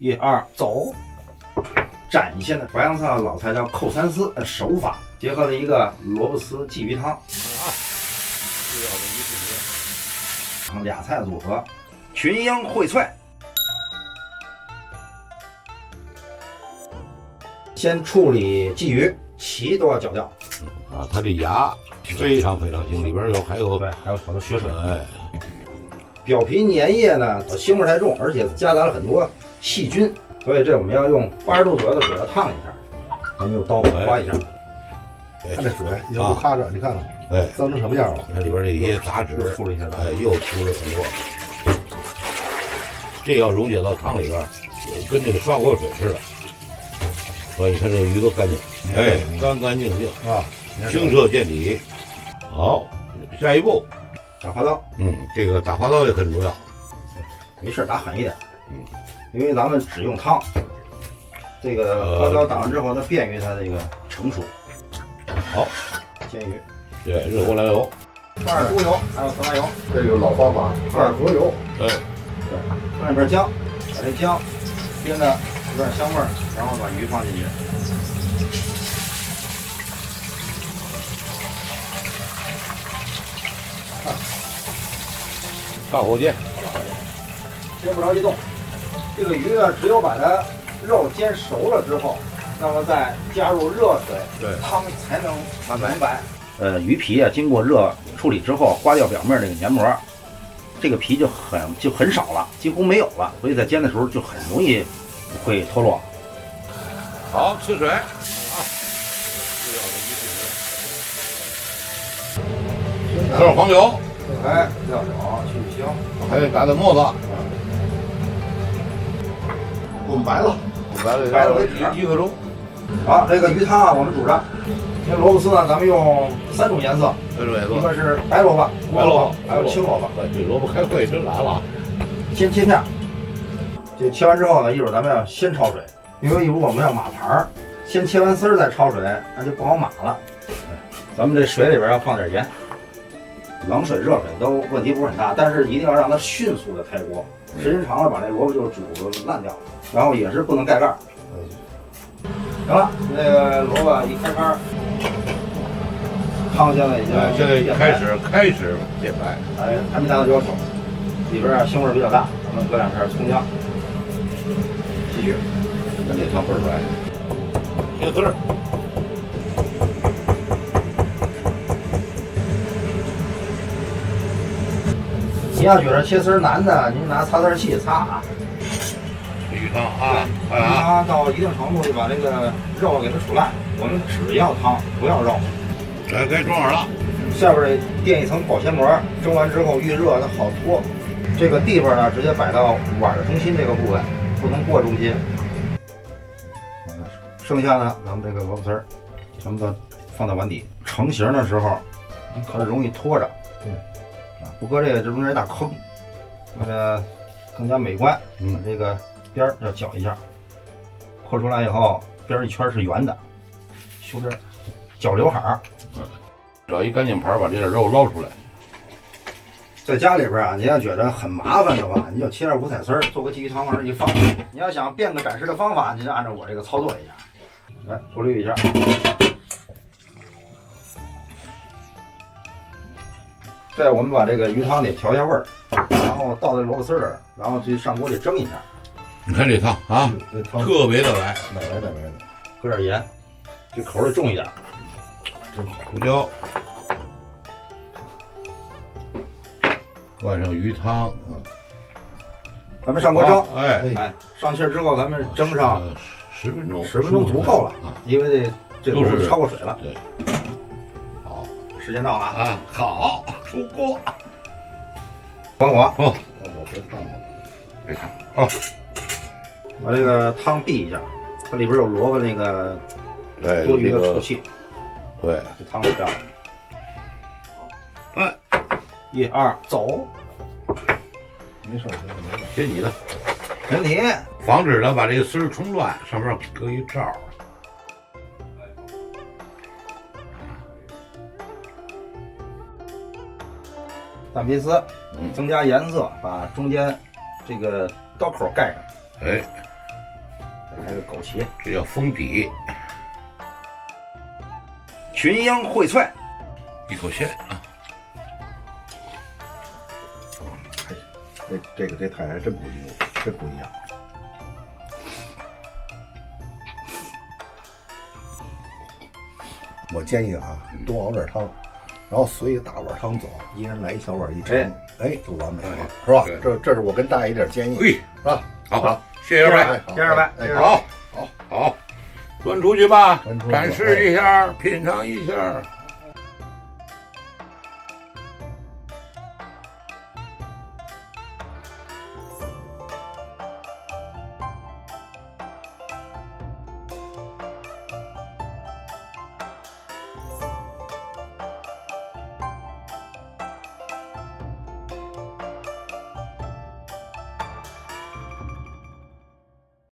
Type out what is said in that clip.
1、2，走。展现的淮扬菜老菜叫扣三丝的手法，结合了一个萝卜丝鲫鱼汤，俩菜组合，群英荟萃。先处理鲫鱼，鳍都要绞掉。啊，它这牙非常轻，里边还有好多血水。哎，表皮粘液呢，腥味太重，而且夹杂了很多细菌，所以这我们要用80度左右的水要烫一下。咱们用刀刮一下。看这水要不卡着，你看看，哎，脏成什么样了？它里边这些杂质处理一下，哎，又出了很多。这要溶解到汤里边，跟这个刷锅水似的。所以它这个鱼都干净，哎，干干净净啊，清澈见底。好，下一步打花刀。这个打花刀也很重要。没事，打狠一点。因为咱们只用汤，这个花刀打完之后，它便于它这个成熟。好，煎鱼，对，热锅来油，放点猪油，还有橄榄油，这有老方法，放点蚝油，对，放一片姜，把这姜煸的有点香味儿，然后把鱼放进去。大火煎，先不着急动，这个鱼呢，只有把它肉煎熟了之后，那么再加入热水，对，汤才能明白。鱼皮啊，经过热处理之后，刮掉表面这个黏膜，这个皮就很少了，几乎没有了，所以在煎的时候就很容易会脱落。好，吃水啊，搁点黄油，哎，料酒去腥，还得打点沫子，滚白了，白了为止1个钟。好，这个鱼汤啊，我们煮着。这萝卜丝呢，咱们用3种颜色，一个是白萝卜、胡萝卜，还有青萝卜。这萝卜开会真来了。先切片，这切完之后呢，一会儿咱们要先焯水，因为如果我们要码盘儿，先切完丝儿再焯水，那就不好码了。咱们这水里边要放点盐，冷水、热水都问题不是很大，但是一定要让它迅速的开锅，时间长了把那萝卜就煮烂掉了，然后也是不能盖盖儿。行了，那个萝卜一开干，汤现在已经现在开始变白，哎，还没达到要求，里边啊腥味比较大，咱们搁2片葱姜，继续，那这汤倍儿白。切丝儿，你要觉得切丝难的，您拿擦丝器擦啊。鱼汤啊，它到一定程度就把这个肉给它煮烂，我们只要汤，不要肉。该装碗了。下边垫一层保鲜膜，蒸完之后预热它好脱。这个地方呢，直接摆到碗的中心这个部位，不能过中心。剩下呢，咱们这个萝卜丝儿，全部都放到碗底。成型的时候，它容易拖着。不搁这个，这中间一大坑，为了更加美观，把这个边儿要绞一下，扩出来以后，边儿一圈是圆的，修边绞刘海儿。找一干净盘，把这点肉捞出来。在家里边啊，你要觉得很麻烦的话，你就切点五彩丝儿，做个鲫鱼汤往这一放。你要想变个展示的方法，你就按照我这个操作一下，来过滤一下。再我们把这个鱼汤里调一下味儿，然后倒在萝卜丝儿，然后去上锅里蒸一下。你看这汤啊，这汤特别的来，美的，搁点盐，这口味重一点，真好。胡椒，灌上鱼汤，咱们上锅蒸。哎，上气之后咱们蒸上10分钟，10分钟足够了啊，因为这萝卜超过水了。对，好，时间到了啊，好，出锅。关火。哦，我别烫了，别烫。好，把这个汤闭一下，它里边有萝卜那个对，多余的臭气，对，这汤就掉了。1、2，走。没事，听你的，没问题。防止它把这个丝儿冲乱，上面搁一罩。蛋皮丝，增加颜色，把中间这个刀口盖上。哎，来个枸杞，这叫封底，群英荟菜，一口鲜啊！这菜还真不一样，真不一样。我建议啊，多熬点汤，然后随大碗汤走，一人来一小碗一盛，哎，就完美了，是吧？这是我跟大爷一点建议，对，是吧？好，谢谢二位，接着来，好，端出去吧端出，去展示一下，品尝一下。